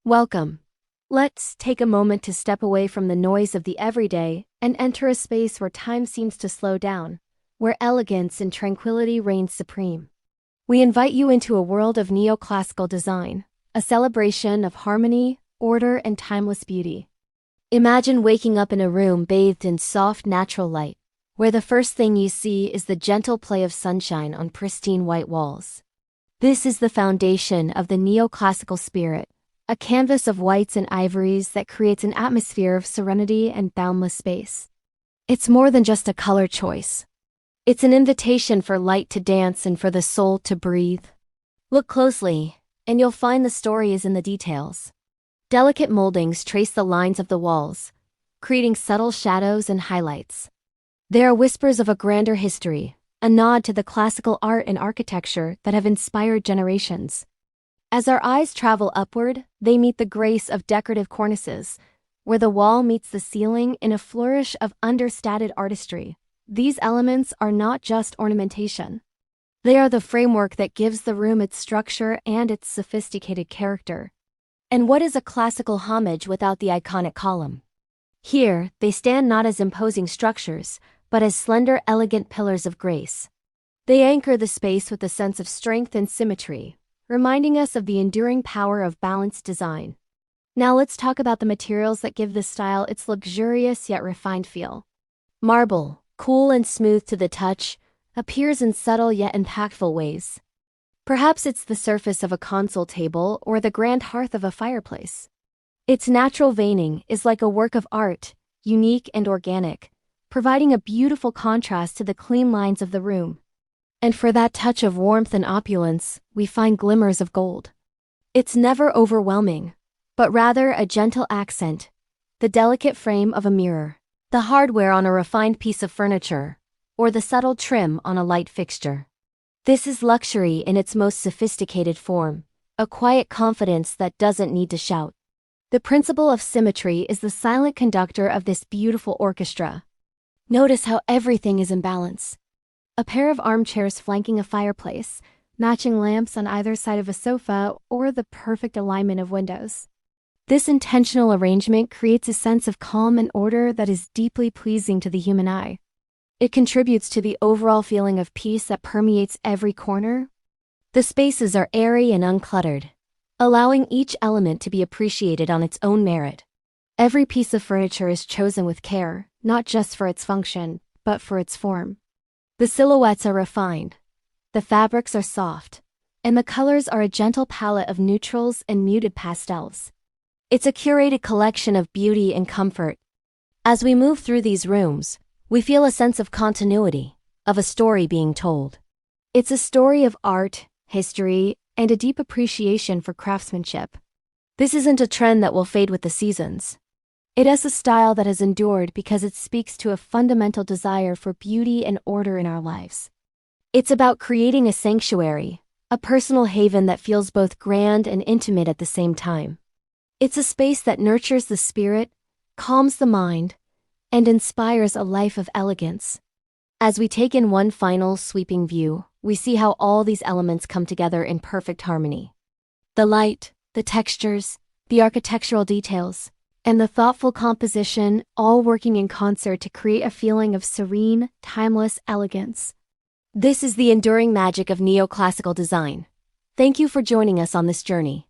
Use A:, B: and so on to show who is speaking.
A: Welcome. Let's take a moment to step away from the noise of the everyday and enter a space where time seems to slow down, where elegance and tranquility reign supreme. We invite you into a world of neoclassical design, a celebration of harmony, order, and timeless beauty. Imagine waking up in a room bathed in soft natural light, where the first thing you see is the gentle play of sunshine on pristine white walls. This is the foundation of the neoclassical spirit, a canvas of whites and ivories that creates an atmosphere of serenity and boundless space. It's more than just a color choice. It's an invitation for light to dance and for the soul to breathe. Look closely, and you'll find the story is in the details. Delicate moldings trace the lines of the walls, creating subtle shadows and highlights. They are whispers of a grander history, a nod to the classical art and architecture that have inspired generations. As our eyes travel upward, they meet the grace of decorative cornices, where the wall meets the ceiling in a flourish of understated artistry. These elements are not just ornamentation. They are the framework that gives the room its structure and its sophisticated character. And what is a classical homage without the iconic column? Here, they stand not as imposing structures, but as slender, elegant pillars of grace. They anchor the space with a sense of strength and symmetry, reminding us of the enduring power of balanced design. Now let's talk about the materials that give this style its luxurious yet refined feel. Marble, cool and smooth to the touch, appears in subtle yet impactful ways. Perhaps it's the surface of a console table or the grand hearth of a fireplace. Its natural veining is like a work of art, unique and organic, providing a beautiful contrast to the clean lines of the room. And for that touch of warmth and opulence, we find glimmers of gold. It's never overwhelming, but rather a gentle accent, the delicate frame of a mirror, the hardware on a refined piece of furniture, or the subtle trim on a light fixture. This is luxury in its most sophisticated form, a quiet confidence that doesn't need to shout. The principle of symmetry is the silent conductor of this beautiful orchestra. Notice how everything is in balance. A pair of armchairs flanking a fireplace, matching lamps on either side of a sofa, or the perfect alignment of windows. This intentional arrangement creates a sense of calm and order that is deeply pleasing to the human eye. It contributes to the overall feeling of peace that permeates every corner. The spaces are airy and uncluttered, allowing each element to be appreciated on its own merit. Every piece of furniture is chosen with care, not just for its function, but for its form. The silhouettes are refined, the fabrics are soft, and the colors are a gentle palette of neutrals and muted pastels. It's a curated collection of beauty and comfort. As we move through these rooms, we feel a sense of continuity, of a story being told. It's a story of art, history, and a deep appreciation for craftsmanship. This isn't a trend that will fade with the seasons. It is a style that has endured because it speaks to a fundamental desire for beauty and order in our lives. It's about creating a sanctuary, a personal haven that feels both grand and intimate at the same time. It's a space that nurtures the spirit, calms the mind, and inspires a life of elegance. As we take in one final sweeping view, we see how all these elements come together in perfect harmony. The light, the textures, the architectural details, and the thoughtful composition, all working in concert to create a feeling of serene, timeless elegance. This is the enduring magic of neoclassical design. Thank you for joining us on this journey.